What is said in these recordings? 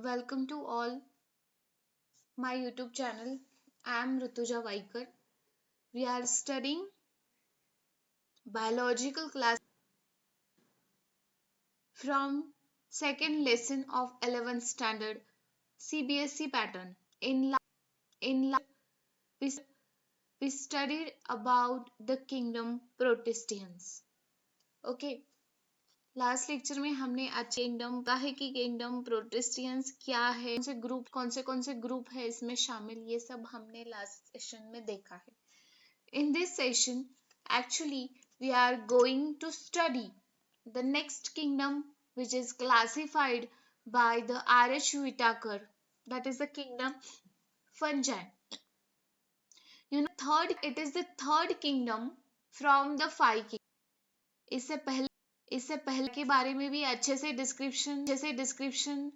Welcome to all my YouTube channel. I am Rutuja Waikar. We are studying biological class from second lesson of 11th standard CBSE pattern. We studied about the kingdom Protestians. Okay, last lecture में हमने आज kingdom का है कि kingdom प्रोटेस्टियंस क्या है, कौन से ग्रुप है इसमें शामिल, ये सब हमने लास्ट सेशन में देखा है. In this session, actually, we are going to study the next kingdom which is classified by the R.H. Whittakar, that is the kingdom Fungi. It is the third kingdom from the five kingdoms. इससे पहले के बारे में भी अच्छे से description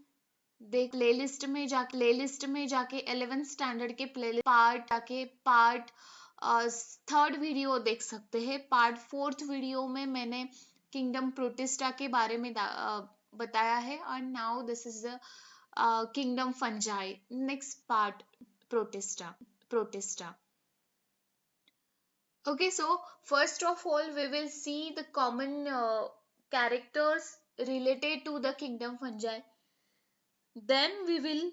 देख playlist में जाके 11th स्टैंडर्ड के पार्ट थर्ड वीडियो देख सकते हैं. पार्ट फोर्थ वीडियो में मैंने किंगडम प्रोटिस्टा के बारे में बताया है. And now this is the kingdom fungi. Next part protista. Okay, so first of all, we will see the common characters related to the kingdom fungi. Then we will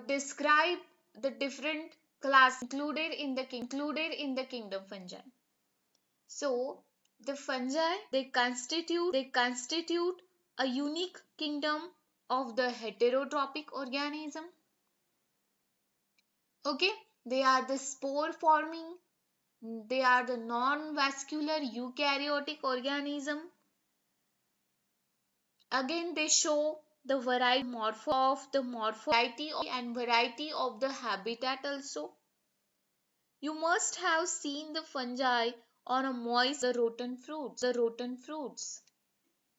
describe the different class included in the kingdom fungi. So the fungi they constitute a unique kingdom of the heterotrophic organism. Okay, they are the spore forming. They are the non-vascular eukaryotic organism. Again, they show the variety of the habitat also. You must have seen the fungi on a moist the rotten fruits.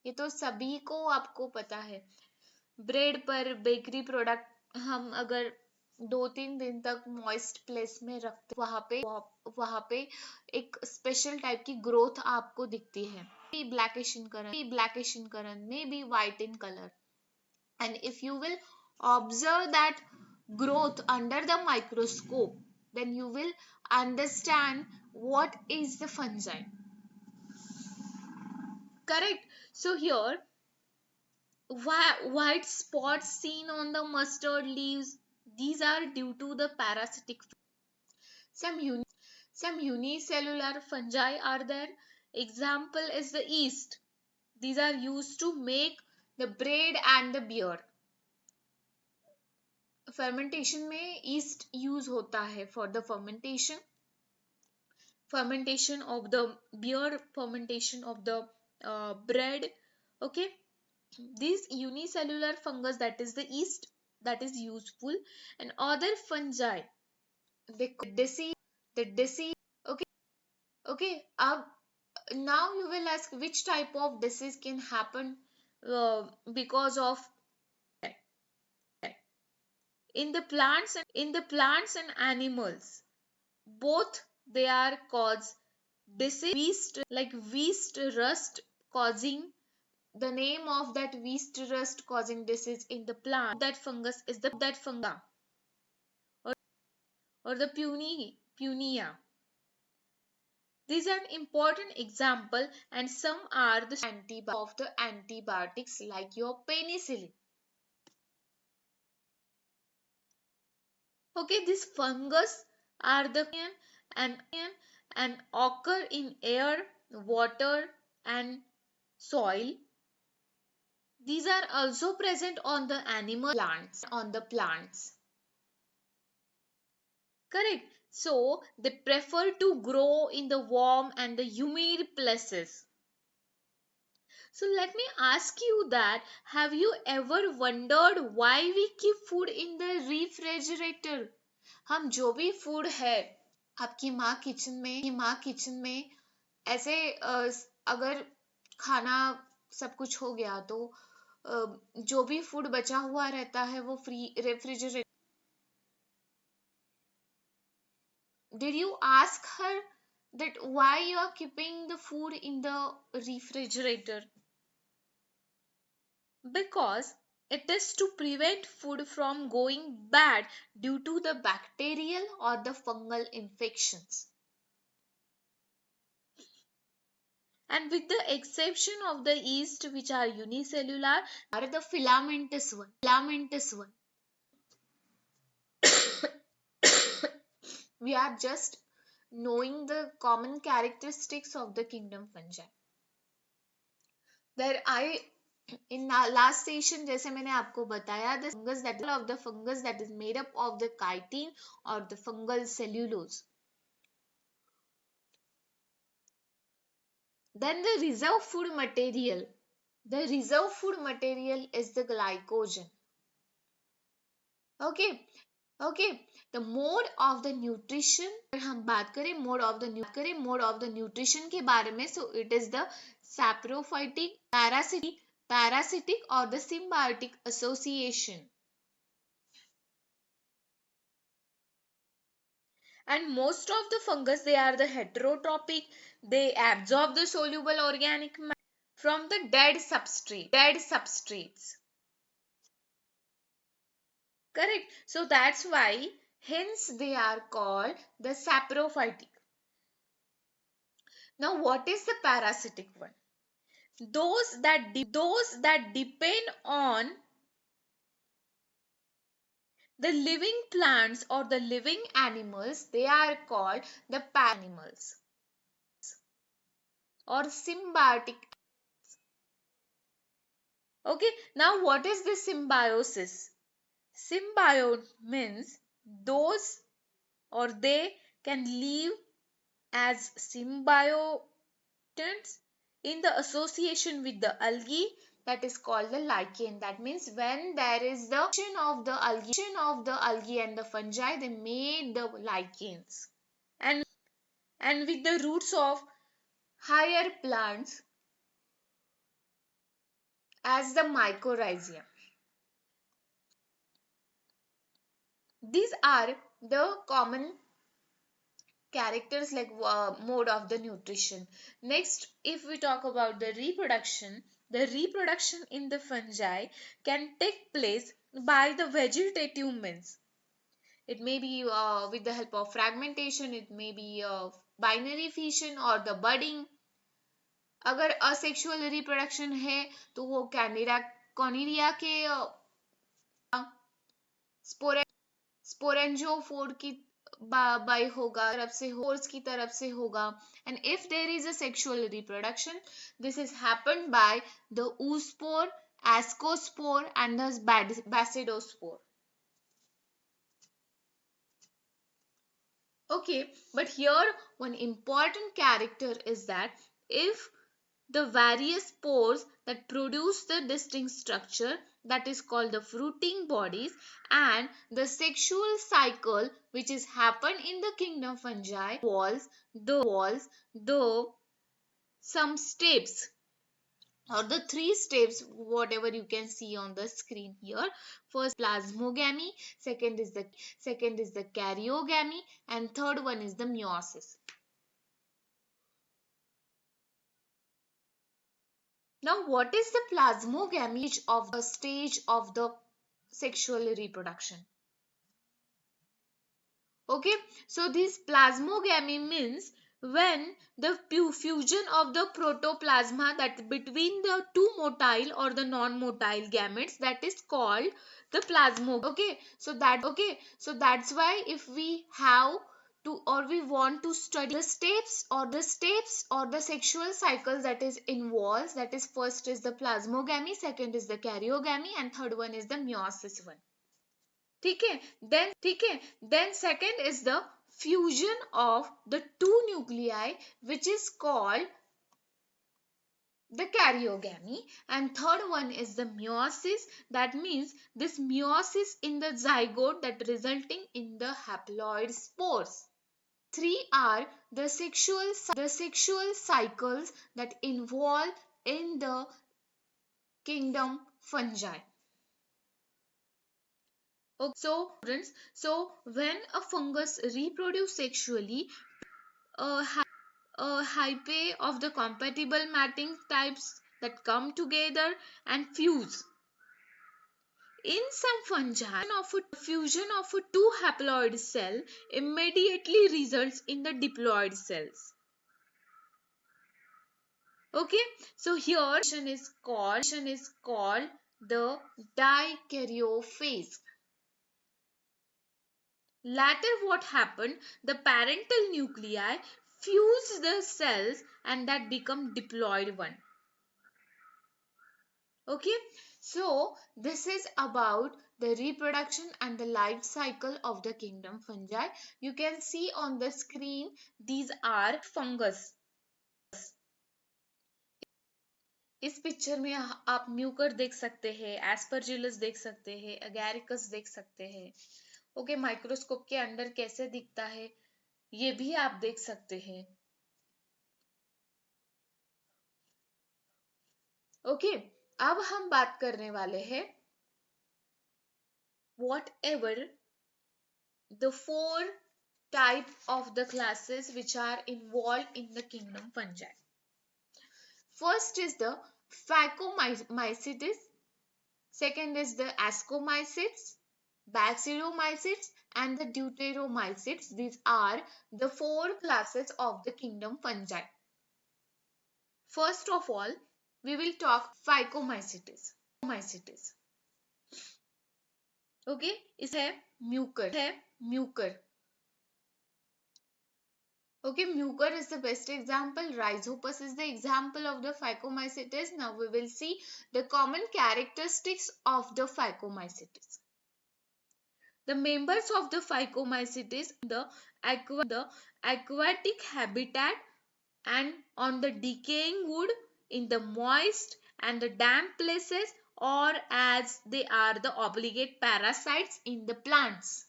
ये तो सभी को आपको पता है. Bread पर bakery product हम अगर 2-3 दिन तक मॉइस्ट प्लेस में रखते वहां पे एक स्पेशल टाइप की ग्रोथ आपको दिखती है. Blackish in colour may be white in colour. And if you will observe that growth under the microscope then you will understand what is the fungi. Correct. So here white spots seen on the mustard leaves, these are due to the parasitic. Some unicellular fungi are there. Example is the yeast. These are used to make the bread and the beer. Fermentation में yeast use होता है for the fermentation of the beer, fermentation of the bread. Okay, this unicellular fungus, that is the yeast, that is useful. And other fungi, the disease. Okay. Now you will ask which type of disease can happen because of in the plants and animals. Both they are cause disease like yeast rust causing. The name of that yeast rust causing disease in the plant, that fungus is the fungi or the punia. These are an important example, and some are the antibiotics like your penicillin. Okay, these fungus are the and occur in air, water and soil. These are also present on the animal plants. Correct. So they prefer to grow in the warm and the humid places. So let me ask you that, have you ever wondered why we keep food in the refrigerator? हम जो भी food है आपकी माँ kitchen में ऐसे अगर खाना सब कुछ हो गया तो जो भी फूड बचा हुआ रहता है वो refrigerator. Did you ask her that why you are keeping the food in the refrigerator? Because It is to prevent food from going bad due to the bacterial or the fungal infections. And with the exception of the yeast which are unicellular, are the filamentous one. We are just knowing the common characteristics of the kingdom fungi. There I in last session जैसे मैंने आपको बताया the fungus that is made up of the chitin or the fungal cellulose. Then the reserve food material. The reserve food material is the glycogen. Okay. The mode of the nutrition, अगर हम बात करें mode of the nutrition के बारे में, so it is the saprophytic, parasitic or the symbiotic association. And most of the fungus, they are the heterotropic. They absorb the soluble organic matter from the dead substrates. Correct. So that's why hence they are called the saprophytic. Now what is the parasitic one? Those that depend on the living plants or the living animals, they are called the animals or symbiotic. Okay, now what is the symbiosis? Symbiote means those or they can live as symbiotes in the association with the algae, that is called the lichen. That means when there is the of the algae and the fungi, they made the lichens. And with the roots of higher plants as the mycorrhiza. These are the common characters like mode of the nutrition. Next, if we talk about the reproduction in the fungi can take place by the vegetative means. It may be with the help of fragmentation, it may be binary fission or the budding. अगर asexual reproduction है तो वो conidia के स्पोरेंजोफोर की by होगा तरफ से होगा. And if there is a sexual reproduction, this is happened by the oospore, ascospore and the basidospore. Okay, but here one important character is that if the various pores that produce the distinct structure, that is called the fruiting bodies, and the sexual cycle which is happen in the kingdom fungi walls, though some steps or the three steps whatever you can see on the screen here. First plasmogamy, second is the karyogamy, and third one is the meiosis. Now, what is the plasmogamy of the stage of the sexual reproduction? Okay, so this plasmogamy means when the fusion of the protoplasma that between the two motile or the non-motile gametes, that is called the plasmogamy. Okay, so that's why if we have to or we want to study the steps or the sexual cycles that is involves, that is first is the plasmogamy, second is the karyogamy and third one is the meiosis one. ठीक है, then second is the fusion of the two nuclei which is called the karyogamy, and third one is the meiosis. That means this meiosis in the zygote that resulting in the haploid spores. Three are the sexual cycles that involve in the kingdom fungi. Okay, so when a fungus reproduce sexually, a hyphae of the compatible matting types that come together and fuse. In some fungi, the fusion of a two haploid cell immediately results in the diploid cells. Okay, so here is called the dikaryophase. Later, what happened? The parental nuclei fuse the cells and that become diploid one. Okay, so this is about the reproduction and the life cycle of the kingdom fungi. You can see on the screen these are fungus. इस picture में आप Mucor देख सकते हैं, Aspergillus देख सकते हैं, एगैरिकस देख सकते हैं. ओके, माइक्रोस्कोप के अंदर कैसे दिखता है ये भी आप देख सकते हैं. ओके, अब हम बात करने वाले हैं whatever the four type of the classes which are involved in the kingdom fungi. First is the Phacomacetes, second is the Ascomycetes, Bacillomycetes and the Deuteromycetes. These are the four classes of the kingdom fungi. First of all, we will talk Phacomacetes. Okay, इस है Mucor. Okay, Mucor is the best example. Rhizopus is the example of the Phacomacetes. Now we will see the common characteristics of the Phacomacetes. The members of the Phacomacetes, the aquatic habitat and on the decaying wood, in the moist and the damp places, or as they are the obligate parasites in the plants.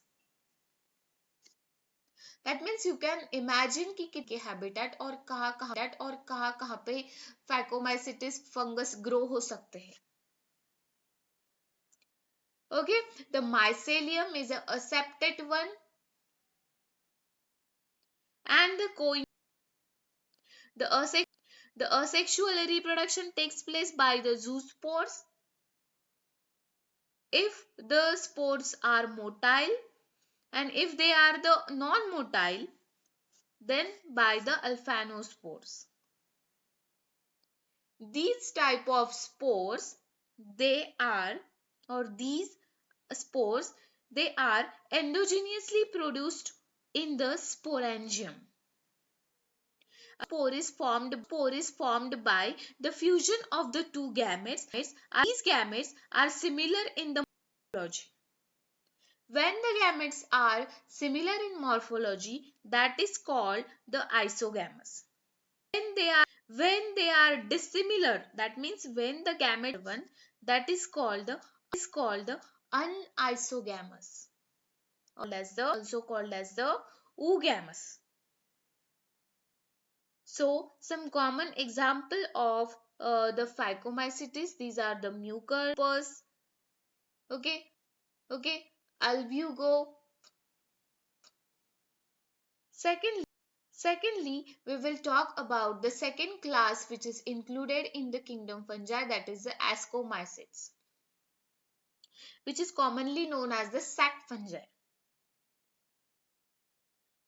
That means you can imagine कि habitat और कहाँ पे Phacomacetes fungus grow हो सकते हैं. Okay, the mycelium is a aseptate one and the asexual reproduction takes place by the zoospores. If the spores are motile and if they are the non-motile, then by the alphanospores. These type of spores, they are endogenously produced in the sporangium. Spore is formed by the fusion of the two gametes. These gametes are similar in the morphology. When the gametes are similar in morphology, that is called the isogamous. When they are dissimilar, that means when the gamete one, that is called the unisogamous, also called as the oogamous. So some common example of the Phacomacetes, these are the Mucor, okay, Albugo. Secondly, we will talk about the second class which is included in the kingdom fungi, that is the Ascomycetes, which is commonly known as the sac fungi.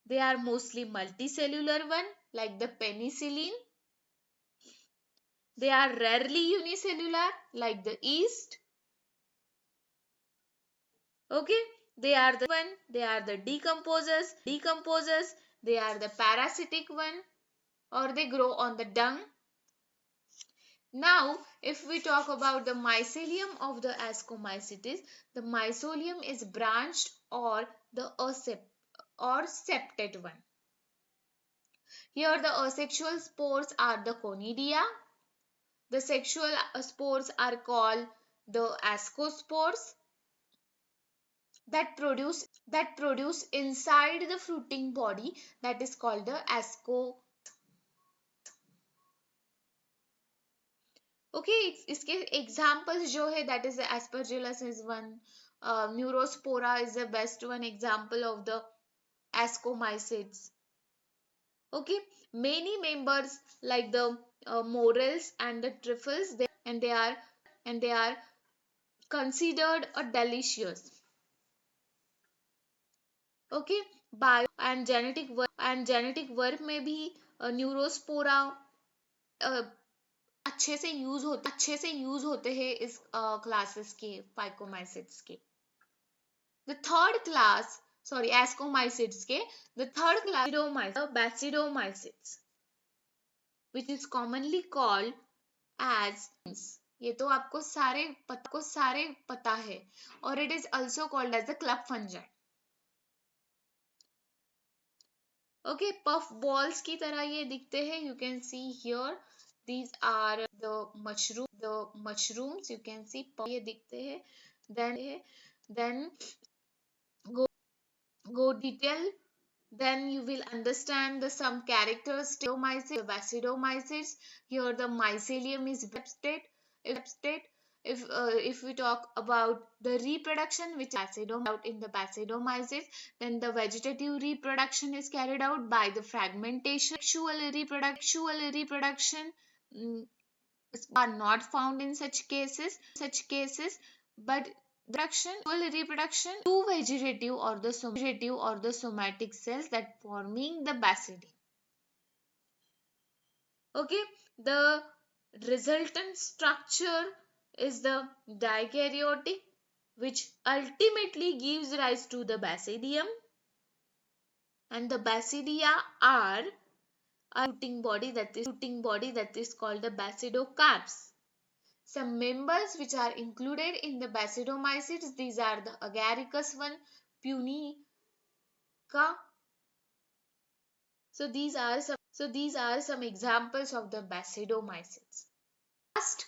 They are mostly multicellular one like the penicillin. They are rarely unicellular like the yeast. Okay, they are the decomposers, they are the parasitic one or they grow on the dung. Now, if we talk about the mycelium of the Ascomycetes, the mycelium is branched or the septate one. Here the asexual spores are the conidia. The sexual spores are called the ascospores that produce inside the fruiting body, that is called the asco. Okay, इसके examples जो है, that is the aspergillus is one, neurospora is the best one example of the ascomycetes. Okay, many members like the morels and the truffles, they are considered a delicious. Okay, bio and genetic work में भी Neurospora अच्छे से use होते हैं इस classes के Phycomycetes के. The third class, sorry, ascomycetes के, the third class bacidomycetes, which is commonly called as, ये तो आपको सारे पता है, और it is also called as the club fungi. Okay, puff balls की तरह ये दिखते हैं. You can see here, these are the mushrooms. You can see ये दिखते हैं. Then go detail. Then you will understand the some characteristics of bacidomycetes. Here the mycelium is state. If we talk about the reproduction, which is out in the bacidomycetes, then the vegetative reproduction is carried out by the fragmentation. Sexual reproduction are not found in such cases, but reproduction two vegetative or the somatic cells that forming the bacilli. Okay, the resultant structure is the dikaryotic, which ultimately gives rise to the basidium, and the basidia are a rooting body that is called the basidocarps. Some members which are included in the basidomycetes, these are the agaricus one, punica. So these are some examples of the basidomycetes. Last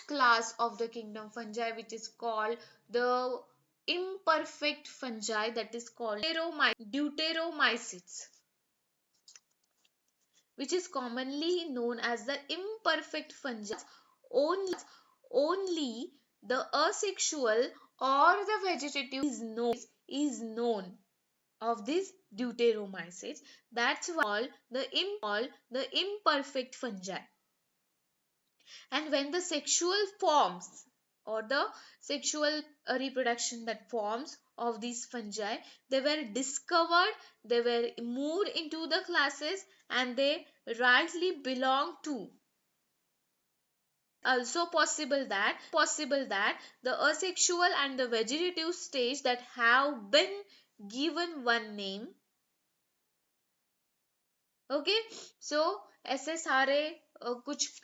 class of the kingdom fungi, which is called the imperfect fungi, that is called deuteromycetes, which is commonly known as the imperfect fungi. Only the asexual or the vegetative is known of these deuteromycetes. That's why the imperfect fungi. And when the sexual forms or the sexual reproduction that forms of these fungi, they were discovered, they were moved into the classes, and they rightly belong to. Also possible that the asexual and the vegetative stage that have been given one name. Okay, so ऐसे सारे कुछ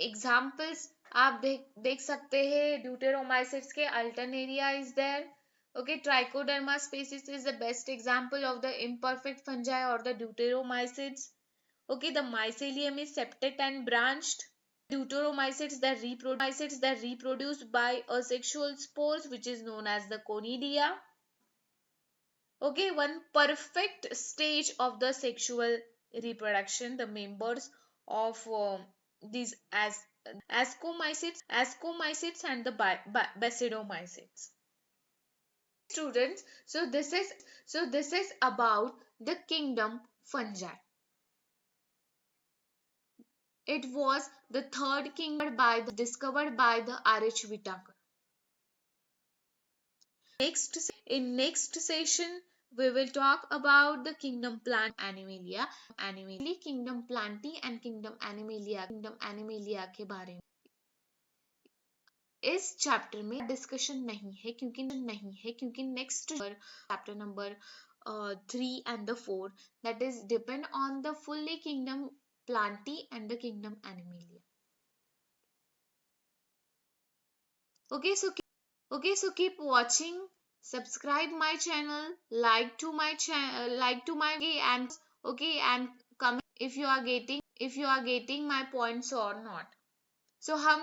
examples आप देख सकते हैं deuteromycetes के. Alternaria is there. Okay, Trichoderma species is the best example of the imperfect fungi or the deuteromycetes. Okay, the mycelium is septate and branched. Deuteromycetes that reproduce by asexual spores, which is known as the conidia. Okay, one perfect stage of the sexual reproduction, the members of these as ascomycetes and the basidomycetes. Students, so this is about the kingdom fungi. It was the third kingdom discovered by the R.H. Whittakar. In next session, we will talk about the kingdom plant animalia. Kingdom plantae and kingdom animalia के बारे में इस chapter में discussion नहीं है क्योंकि next chapter number 3 and the 4, that is depend on the fully kingdom plantae and the kingdom animalia. Okay, so keep watching, subscribe my channel, like to my and comment if you are getting my points or not. So हम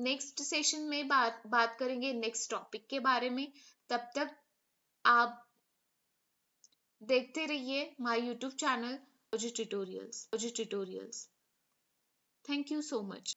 next session में बात करेंगे next topic के बारे में. तब तक आप देखते रहिए my YouTube channel tutorials. Thank you so much.